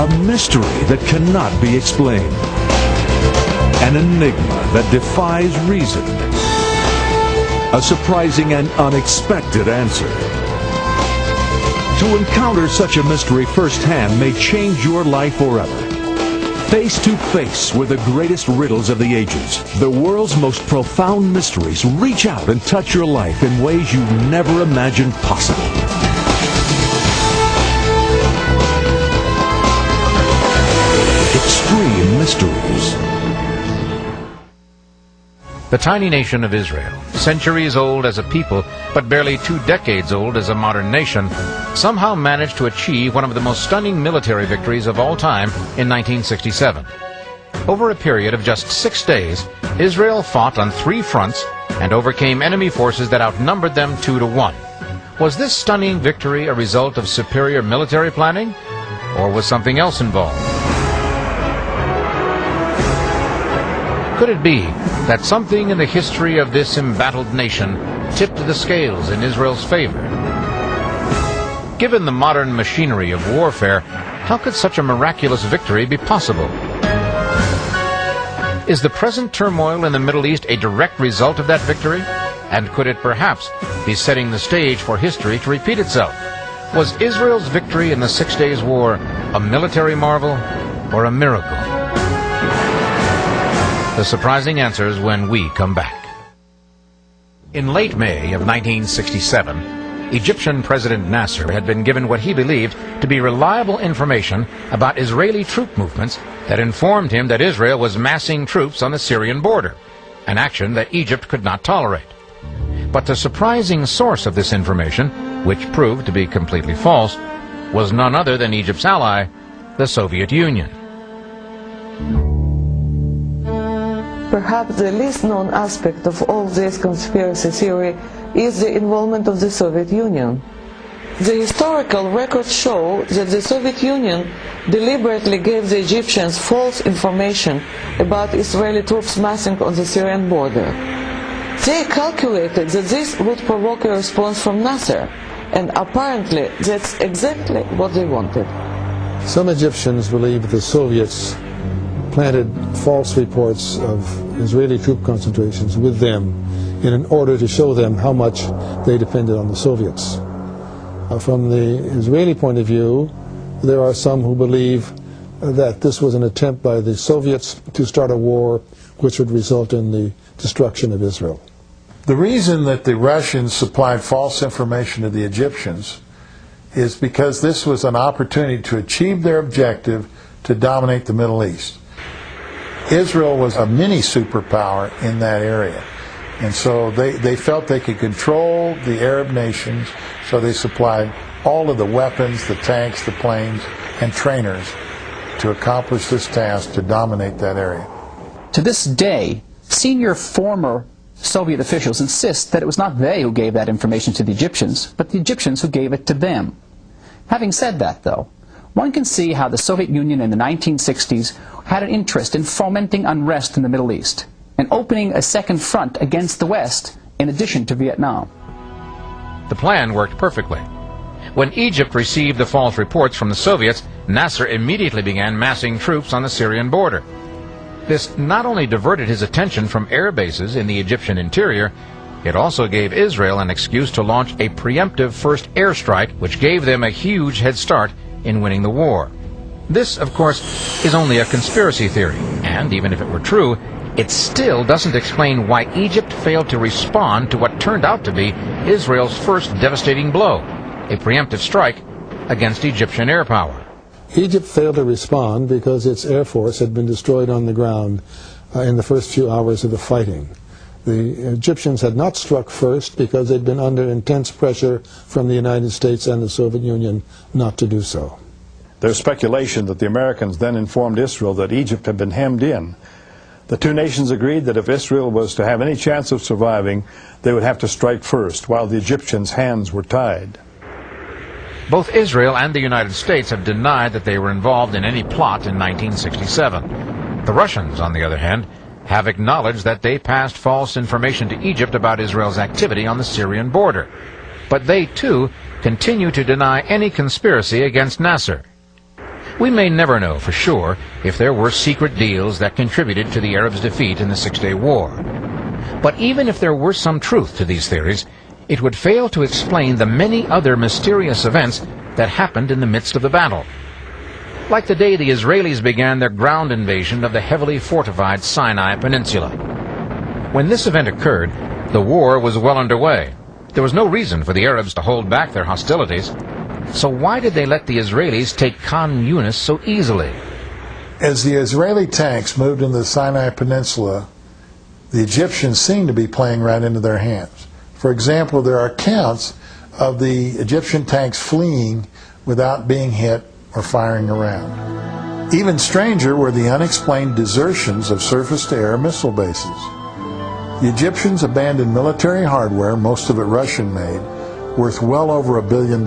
A mystery that cannot be explained. An enigma that defies reason. A surprising and unexpected answer. To encounter such a mystery firsthand may change your life forever. Face to face with the greatest riddles of the ages, the world's most profound mysteries reach out and touch your life in ways you never imagined possible. Extreme Mysteries. The tiny nation of Israel, centuries old as a people, but barely 2 decades old as a modern nation, somehow managed to achieve one of the most stunning military victories of all time in 1967. Over a period of just 6 days, Israel fought on 3 fronts and overcame enemy forces that outnumbered them 2 to 1. Was this stunning victory a result of superior military planning, or was something else involved? Could it be that something in the history of this embattled nation tipped the scales in Israel's favor? Given the modern machinery of warfare, how could such a miraculous victory be possible? Is the present turmoil in the Middle East a direct result of that victory? And could it perhaps be setting the stage for history to repeat itself? Was Israel's victory in the 6 Days' War a military marvel or a miracle? The surprising answers when we come back. In late May of 1967, Egyptian President Nasser had been given what he believed to be reliable information about Israeli troop movements that informed him that Israel was massing troops on the Syrian border, an action that Egypt could not tolerate. But the surprising source of this information, which proved to be completely false, was none other than Egypt's ally, the Soviet Union. Perhaps the least known aspect of all this conspiracy theory is the involvement of the Soviet Union. The historical records show that the Soviet Union deliberately gave the Egyptians false information about Israeli troops massing on the Syrian border. They calculated that this would provoke a response from Nasser, and apparently that's exactly what they wanted. Some Egyptians believe the Soviets planted false reports of Israeli troop concentrations with them in order to show them how much they depended on the Soviets. From the Israeli point of view, there are some who believe that this was an attempt by the Soviets to start a war which would result in the destruction of Israel. The reason that the Russians supplied false information to the Egyptians is because this was an opportunity to achieve their objective to dominate the Middle East. Israel was a mini superpower in that area, and so they felt they could control the Arab nations, so they supplied all of the weapons, the tanks, the planes, and trainers to accomplish this task to dominate that area. To this day, senior former Soviet officials insist that it was not they who gave that information to the Egyptians, but the Egyptians who gave it to them. Having said that, though, one can see how the Soviet Union in the 1960s had an interest in fomenting unrest in the Middle East and opening a second front against the West in addition to Vietnam. The plan worked perfectly. When Egypt received the false reports from the Soviets, Nasser immediately began massing troops on the Syrian border. This not only diverted his attention from air bases in the Egyptian interior, it also gave Israel an excuse to launch a preemptive first airstrike, which gave them a huge head start in winning the war. This, of course, is only a conspiracy theory, and even if it were true, it still doesn't explain why Egypt failed to respond to what turned out to be Israel's first devastating blow, a preemptive strike against Egyptian air power. Egypt failed to respond because its air force had been destroyed on the ground in the first few hours of the fighting. The Egyptians had not struck first because they'd been under intense pressure from the United States and the Soviet Union not to do so. There's speculation that the Americans then informed Israel that Egypt had been hemmed in. The two nations agreed that if Israel was to have any chance of surviving, they would have to strike first, while the Egyptians' hands were tied. Both Israel and the United States have denied that they were involved in any plot in 1967. The Russians, on the other hand, have acknowledged that they passed false information to Egypt about Israel's activity on the Syrian border. But they, too, continue to deny any conspiracy against Nasser. We may never know for sure if there were secret deals that contributed to the Arabs' defeat in the Six-Day War. But even if there were some truth to these theories, it would fail to explain the many other mysterious events that happened in the midst of the battle. Like the day the Israelis began their ground invasion of the heavily fortified Sinai Peninsula. When this event occurred, the war was well underway. There was no reason for the Arabs to hold back their hostilities. So why did they let the Israelis take Khan Yunis so easily? As the Israeli tanks moved into the Sinai Peninsula, the Egyptians seemed to be playing right into their hands. For example, there are accounts of the Egyptian tanks fleeing without being hit or firing around. Even stranger were the unexplained desertions of surface-to-air missile bases. The Egyptians abandoned military hardware, most of it Russian-made, worth well over $1 billion.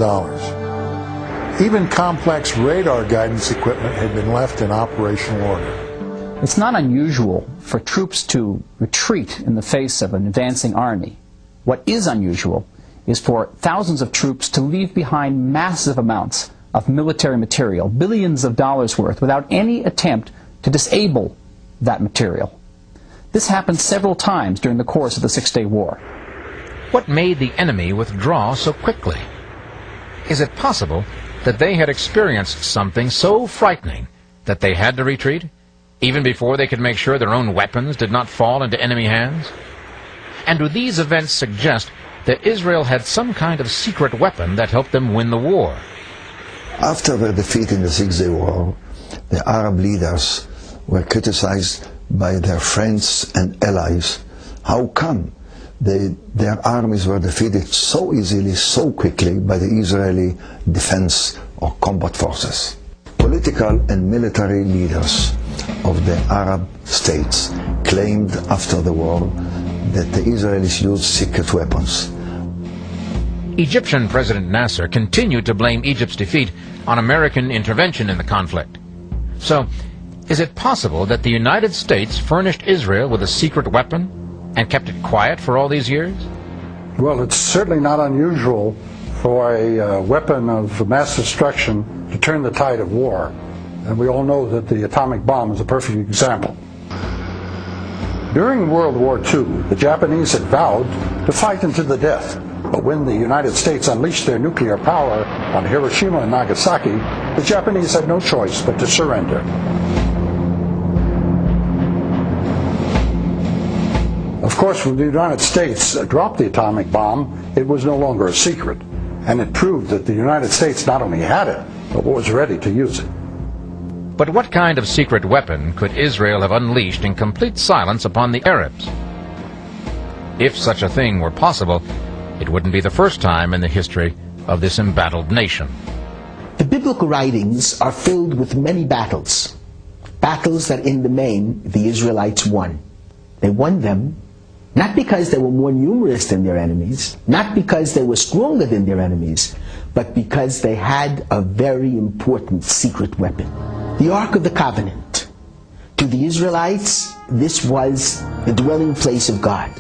Even complex radar guidance equipment had been left in operational order. It's not unusual for troops to retreat in the face of an advancing army. What is unusual is for thousands of troops to leave behind massive amounts of military material, billions of dollars worth, without any attempt to disable that material. This happened several times during the course of the Six-Day War. What made the enemy withdraw so quickly? Is it possible that they had experienced something so frightening that they had to retreat, even before they could make sure their own weapons did not fall into enemy hands? And do these events suggest that Israel had some kind of secret weapon that helped them win the war? After their defeat in the Six-Day War, the Arab leaders were criticized by their friends and allies. How come their armies were defeated so easily, so quickly by the Israeli defense or combat forces? Political and military leaders of the Arab states claimed after the war that the Israelis used secret weapons. Egyptian President Nasser continued to blame Egypt's defeat on American intervention in the conflict. So, is it possible that the United States furnished Israel with a secret weapon and kept it quiet for all these years? Well, it's certainly not unusual for a weapon of mass destruction to turn the tide of war. And we all know that the atomic bomb is a perfect example. During World War II, the Japanese had vowed to fight unto the death. But when the United States unleashed their nuclear power on Hiroshima and Nagasaki, the Japanese had no choice but to surrender. Of course, when the United States dropped the atomic bomb, it was no longer a secret, and it proved that the United States not only had it, but was ready to use it. But what kind of secret weapon could Israel have unleashed in complete silence upon the Arabs? If such a thing were possible, it wouldn't be the first time in the history of this embattled nation. The biblical writings are filled with many battles, battles that in the main the Israelites won. They won them not because they were more numerous than their enemies, not because they were stronger than their enemies, but because they had a very important secret weapon. The Ark of the Covenant. To the Israelites, this was the dwelling place of God.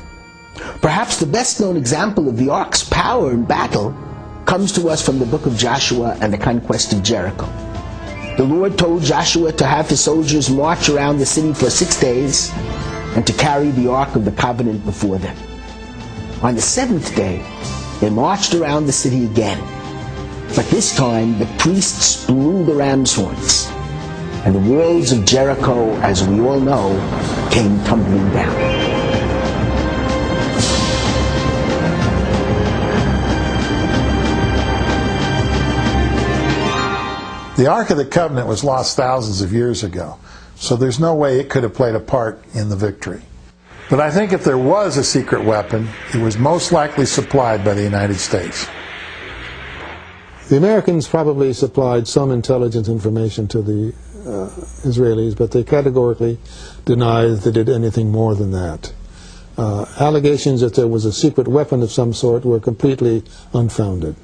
Perhaps the best known example of the Ark's power in battle comes to us from the book of Joshua and the conquest of Jericho. The Lord told Joshua to have his soldiers march around the city for 6 days and to carry the Ark of the Covenant before them. On the 7th day, they marched around the city again. But this time, the priests blew the ram's horns, and the walls of Jericho, as we all know, came tumbling down. The Ark of the Covenant was lost thousands of years ago, so there's no way it could have played a part in the victory. But I think if there was a secret weapon, it was most likely supplied by the United States. The Americans probably supplied some intelligence information to the Israelis, but they categorically deny that they did anything more than that. Allegations that there was a secret weapon of some sort were completely unfounded.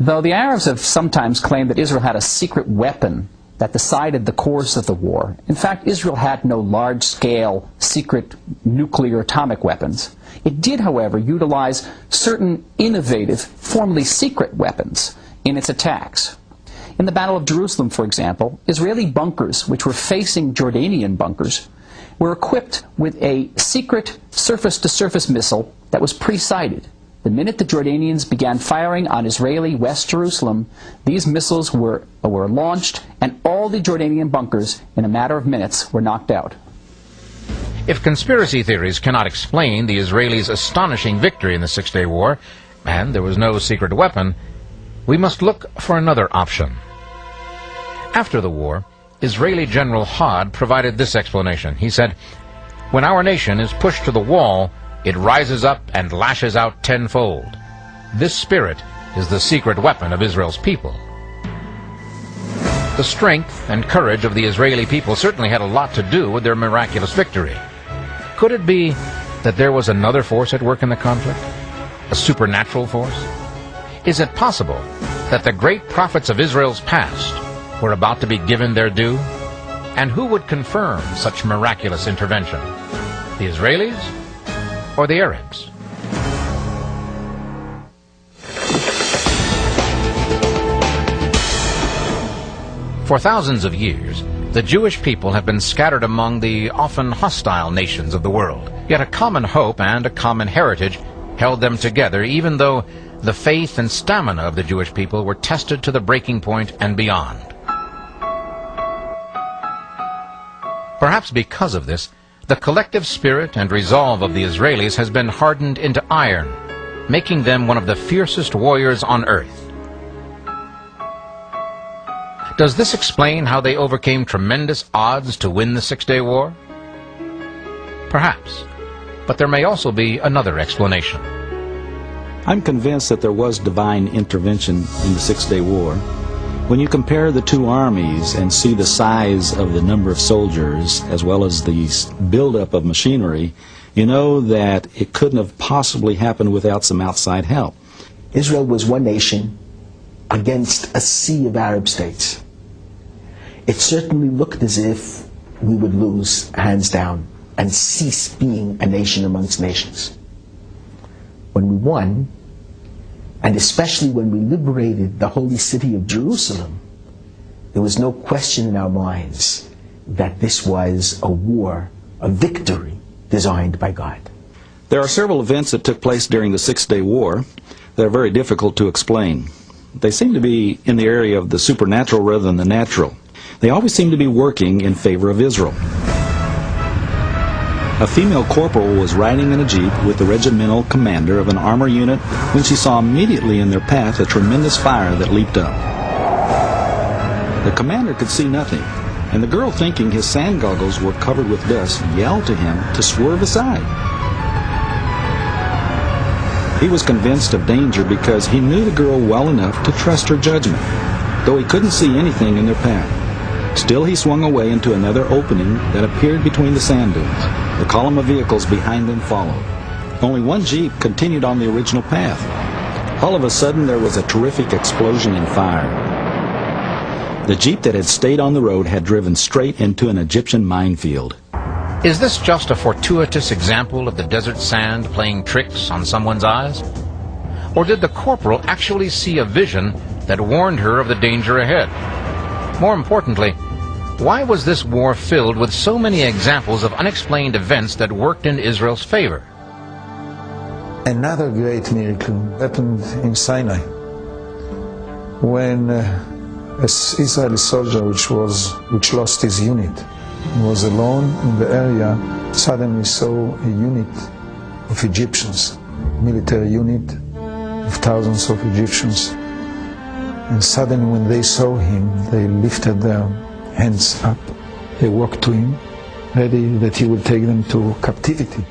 Though the Arabs have sometimes claimed that Israel had a secret weapon that decided the course of the war, in fact, Israel had no large-scale secret nuclear atomic weapons. It did, however, utilize certain innovative, formerly secret weapons in its attacks. In the Battle of Jerusalem, for example, Israeli bunkers, which were facing Jordanian bunkers, were equipped with a secret surface-to-surface missile that was pre-sighted. The minute the Jordanians began firing on Israeli West Jerusalem, these missiles were launched, and all the Jordanian bunkers, in a matter of minutes, were knocked out. If conspiracy theories cannot explain the Israelis' astonishing victory in the Six-Day War, and there was no secret weapon, we must look for another option. After the war, Israeli General Hod provided this explanation. He said, "When our nation is pushed to the wall, it rises up and lashes out tenfold. This spirit is the secret weapon of Israel's people." The strength and courage of the Israeli people certainly had a lot to do with their miraculous victory. Could it be that there was another force at work in the conflict? A supernatural force? Is it possible that the great prophets of Israel's past were about to be given their due? And who would confirm such miraculous intervention? The Israelis or the Arabs? For thousands of years, the Jewish people have been scattered among the often hostile nations of the world. Yet a common hope and a common heritage held them together, even though the faith and stamina of the Jewish people were tested to the breaking point and beyond. Perhaps because of this, the collective spirit and resolve of the Israelis has been hardened into iron, making them one of the fiercest warriors on earth. Does this explain how they overcame tremendous odds to win the Six-Day War? Perhaps, but there may also be another explanation. I'm convinced that there was divine intervention in the Six-Day War. When you compare the two armies and see the size of the number of soldiers as well as the buildup of machinery, you know that it couldn't have possibly happened without some outside help. Israel was one nation against a sea of Arab states. It certainly looked as if we would lose, hands down, and cease being a nation amongst nations. When we won, and especially when we liberated the holy city of Jerusalem, there was no question in our minds that this was a war, a victory designed by God. There are several events that took place during the Six-Day War that are very difficult to explain. They seem to be in the area of the supernatural rather than the natural. They always seem to be working in favor of Israel. A female corporal was riding in a jeep with the regimental commander of an armor unit when she saw immediately in their path a tremendous fire that leaped up. The commander could see nothing, and the girl, thinking his sand goggles were covered with dust, yelled to him to swerve aside. He was convinced of danger because he knew the girl well enough to trust her judgment, though he couldn't see anything in their path. Still, he swung away into another opening that appeared between the sand dunes. The column of vehicles behind them followed. Only one jeep continued on the original path. All of a sudden, there was a terrific explosion in fire. The jeep that had stayed on the road had driven straight into an Egyptian minefield. Is this just a fortuitous example of the desert sand playing tricks on someone's eyes? Or did the corporal actually see a vision that warned her of the danger ahead? More importantly, why was this war filled with so many examples of unexplained events that worked in Israel's favor? Another great miracle happened in Sinai when an Israeli soldier which lost his unit was alone in the area, suddenly saw a unit of Egyptians, military unit of thousands of Egyptians. And suddenly when they saw him, they lifted their hands up. They walked to him, ready that he would take them to captivity.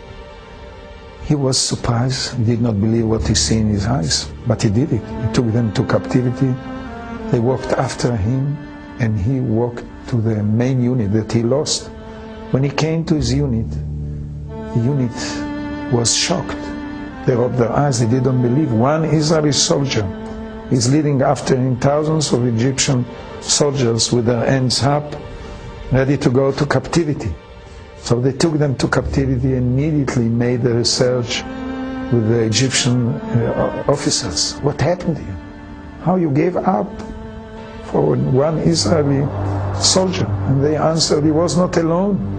He was surprised, he did not believe what he saw in his eyes, but he did it. He took them to captivity. They walked after him, and he walked to the main unit that he lost. When he came to his unit, the unit was shocked. They rubbed their eyes, they didn't believe. One Israeli soldier is leading after him thousands of Egyptian soldiers with their hands up, ready to go to captivity. So they took them to captivity and immediately made a research with the Egyptian officers. What happened here? How you gave up for one Israeli soldier. And they answered, he was not alone.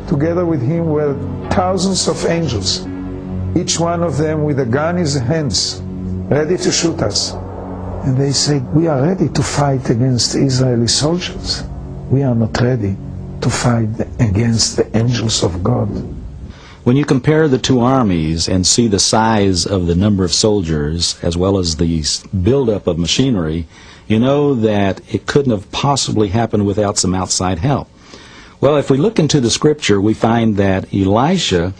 Together with him were thousands of angels, each one of them with a gun in his hands, ready to shoot us. And they said, we are ready to fight against Israeli soldiers. We are not ready to fight against the angels of God. When you compare the two armies and see the size of the number of soldiers as well as the buildup of machinery, you know that it couldn't have possibly happened without some outside help. Well, if we look into the scripture, we find that Elisha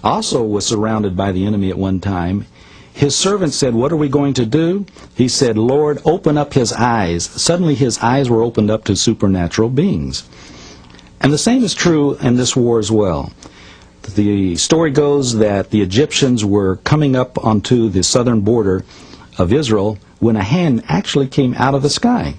also was surrounded by the enemy at one time. His servant said, what are we going to do? He said, Lord, open up his eyes. Suddenly his eyes were opened up to supernatural beings. And the same is true in this war as well. The story goes that the Egyptians were coming up onto the southern border of Israel when a hand actually came out of the sky.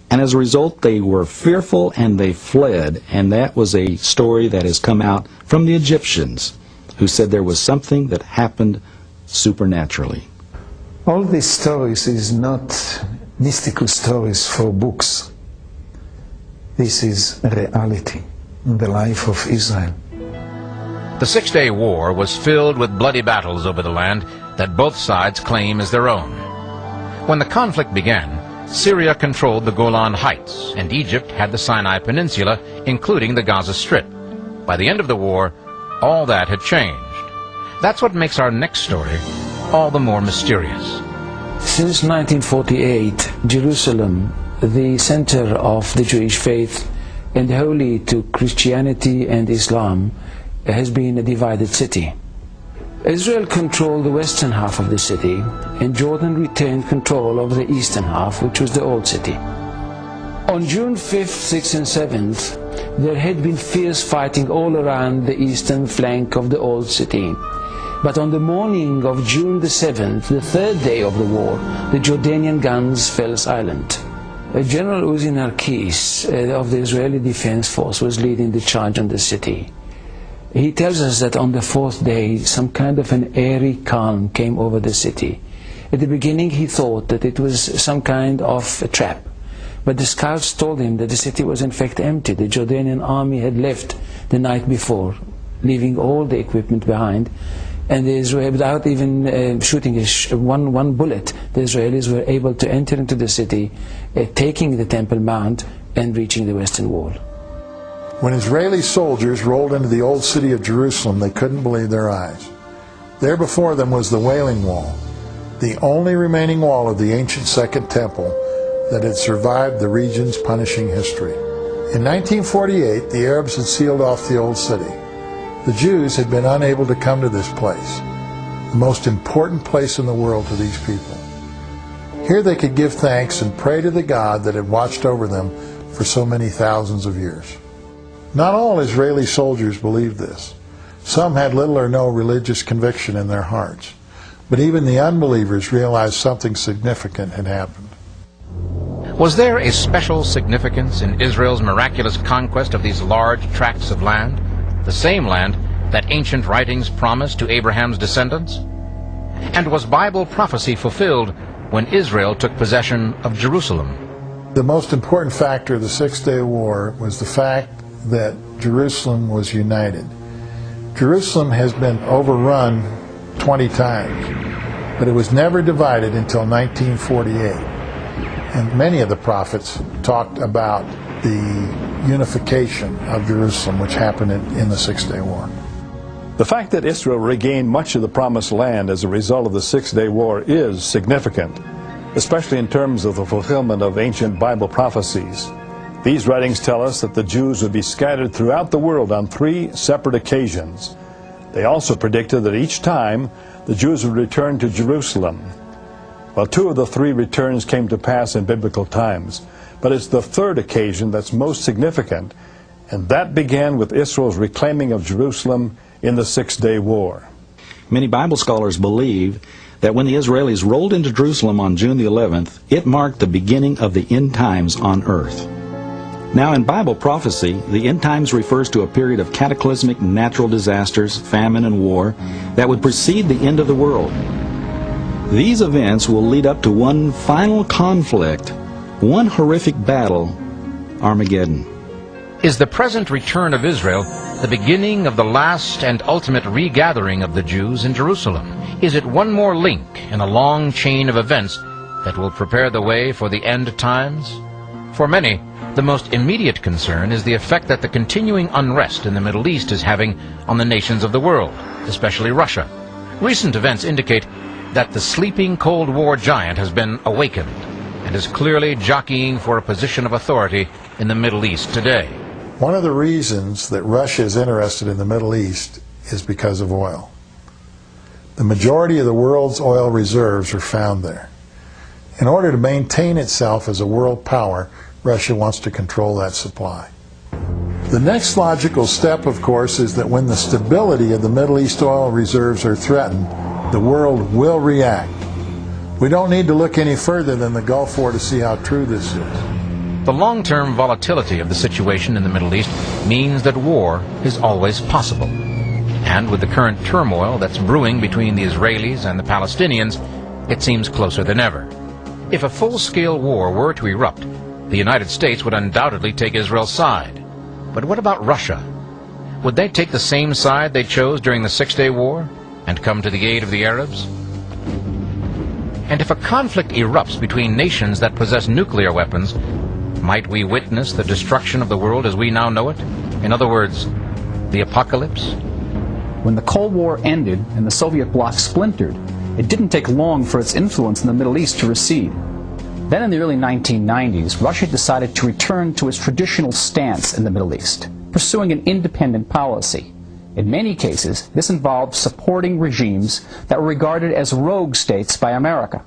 And as a result, they were fearful and they fled. And that was a story that has come out from the Egyptians, who said there was something that happened supernaturally. All these stories is not mystical stories for books. This is reality in the life of Israel. The Six-Day War was filled with bloody battles over the land that both sides claim as their own. When the conflict began, Syria controlled the Golan Heights, and Egypt had the Sinai Peninsula, including the Gaza Strip. By the end of the war, all that had changed. That's what makes our next story all the more mysterious. Since 1948, Jerusalem, the center of the Jewish faith and holy to Christianity and Islam, has been a divided city. Israel controlled the western half of the city, and Jordan retained control over the eastern half, which was the old city. On June 5th, 6th and 7th, there had been fierce fighting all around the eastern flank of the old city. But on the morning of June the 7th, the third day of the war, the Jordanian guns fell silent. General Uzi Narkis of the Israeli Defense Force was leading the charge on the city. He tells us that on the fourth day, some kind of an airy calm came over the city. At the beginning, he thought that it was some kind of a trap. But the scouts told him that the city was in fact empty. The Jordanian army had left the night before, leaving all the equipment behind. And without even shooting one bullet, the Israelis were able to enter into the city, taking the Temple Mount and reaching the Western Wall. When Israeli soldiers rolled into the old city of Jerusalem, they couldn't believe their eyes. There before them was the Wailing Wall, the only remaining wall of the ancient Second Temple that had survived the region's punishing history. In 1948, the Arabs had sealed off the old city. The Jews had been unable to come to this place, the most important place in the world to these people. Here they could give thanks and pray to the God that had watched over them for so many thousands of years. Not all Israeli soldiers believed this. Some had little or no religious conviction in their hearts. But even the unbelievers realized something significant had happened. Was there a special significance in Israel's miraculous conquest of these large tracts of land, the same land that ancient writings promised to Abraham's descendants? And was Bible prophecy fulfilled when Israel took possession of Jerusalem? The most important factor of the Six-Day War was the fact that Jerusalem was united. Jerusalem has been overrun 20 times, but it was never divided until 1948. And many of the prophets talked about the unification of Jerusalem, which happened in the Six-Day War. The fact that Israel regained much of the Promised Land as a result of the Six-Day War is significant, especially in terms of the fulfillment of ancient Bible prophecies. These writings tell us that the Jews would be scattered throughout the world on 3 separate occasions. They also predicted that each time the Jews would return to Jerusalem. Well, 2 of the 3 returns came to pass in biblical times, but it's the third occasion that's most significant, and that began with Israel's reclaiming of Jerusalem in the Six-Day War. Many Bible scholars believe that when the Israelis rolled into Jerusalem on June the 11th, it marked the beginning of the end times on earth. Now, in Bible prophecy, the end times refers to a period of cataclysmic natural disasters, famine, and war that would precede the end of the world. These events will lead up to one final conflict one horrific battle, Armageddon. Is the present return of Israel the beginning of the last and ultimate regathering of the Jews in Jerusalem? Is it one more link in a long chain of events that will prepare the way for the end times? For many, the most immediate concern is the effect that the continuing unrest in the Middle East is having on the nations of the world, especially Russia. Recent events indicate that the sleeping Cold War giant has been awakened and is clearly jockeying for a position of authority in the Middle East today. One of the reasons that Russia is interested in the Middle East is because of oil. The majority of the world's oil reserves are found there. In order to maintain itself as a world power, Russia wants to control that supply. The next logical step, of course, is that when the stability of the Middle East oil reserves are threatened, the world will react. We don't need to look any further than the Gulf War to see how true this is. The long-term volatility of the situation in the Middle East means that war is always possible. And with the current turmoil that's brewing between the Israelis and the Palestinians, it seems closer than ever. If a full-scale war were to erupt, the United States would undoubtedly take Israel's side. But what about Russia? Would they take the same side they chose during the Six-Day War and come to the aid of the Arabs? And if a conflict erupts between nations that possess nuclear weapons, might we witness the destruction of the world as we now know it? In other words, the apocalypse? When the Cold War ended and the Soviet bloc splintered, it didn't take long for its influence in the Middle East to recede. Then in the early 1990s, Russia decided to return to its traditional stance in the Middle East, pursuing an independent policy. In many cases, this involved supporting regimes that were regarded as rogue states by America.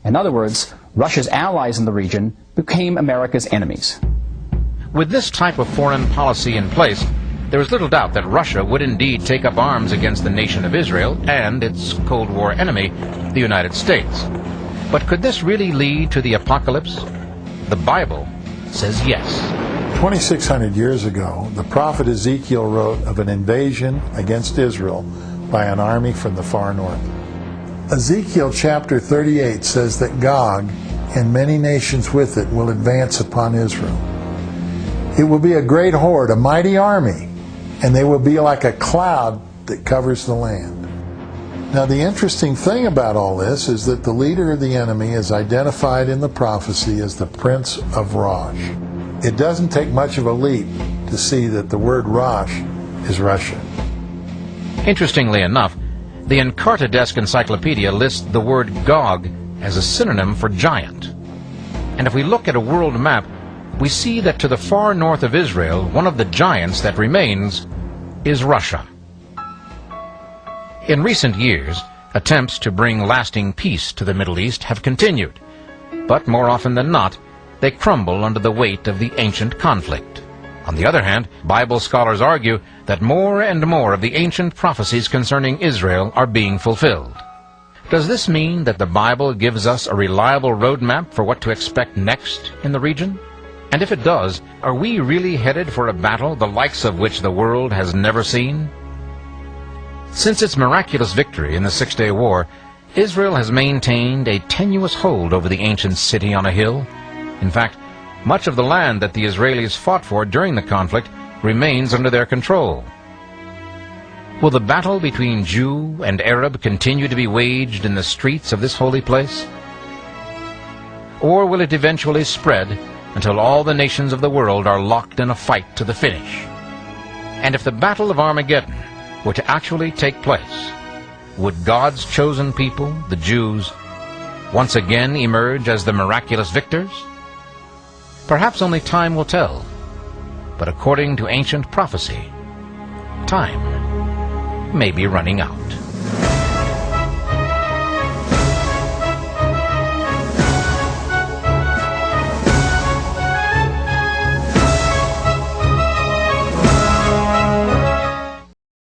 In other words, Russia's allies in the region became America's enemies. With this type of foreign policy in place, there is little doubt that Russia would indeed take up arms against the nation of Israel and its Cold War enemy, the United States. But could this really lead to the apocalypse? The Bible says yes. 2,600 years ago, the prophet Ezekiel wrote of an invasion against Israel by an army from the far north. Ezekiel chapter 38 says that Gog and many nations with it will advance upon Israel. It will be a great horde, a mighty army, and they will be like a cloud that covers the land. Now the interesting thing about all this is that the leader of the enemy is identified in the prophecy as the Prince of Rosh. It doesn't take much of a leap to see that the word Rosh is Russia. Interestingly enough, the Encarta-Desk Encyclopedia lists the word Gog as a synonym for giant. And if we look at a world map, we see that to the far north of Israel, one of the giants that remains is Russia. In recent years, attempts to bring lasting peace to the Middle East have continued, but more often than not, they crumble under the weight of the ancient conflict. On the other hand, Bible scholars argue that more and more of the ancient prophecies concerning Israel are being fulfilled. Does this mean that the Bible gives us a reliable roadmap for what to expect next in the region? And if it does, are we really headed for a battle the likes of which the world has never seen? Since its miraculous victory in the Six-Day War, Israel has maintained a tenuous hold over the ancient city on a hill. In fact, much of the land that the Israelis fought for during the conflict remains under their control. Will the battle between Jew and Arab continue to be waged in the streets of this holy place? Or will it eventually spread until all the nations of the world are locked in a fight to the finish? And if the Battle of Armageddon were to actually take place, would God's chosen people, the Jews, once again emerge as the miraculous victors? Perhaps only time will tell, but according to ancient prophecy, time may be running out.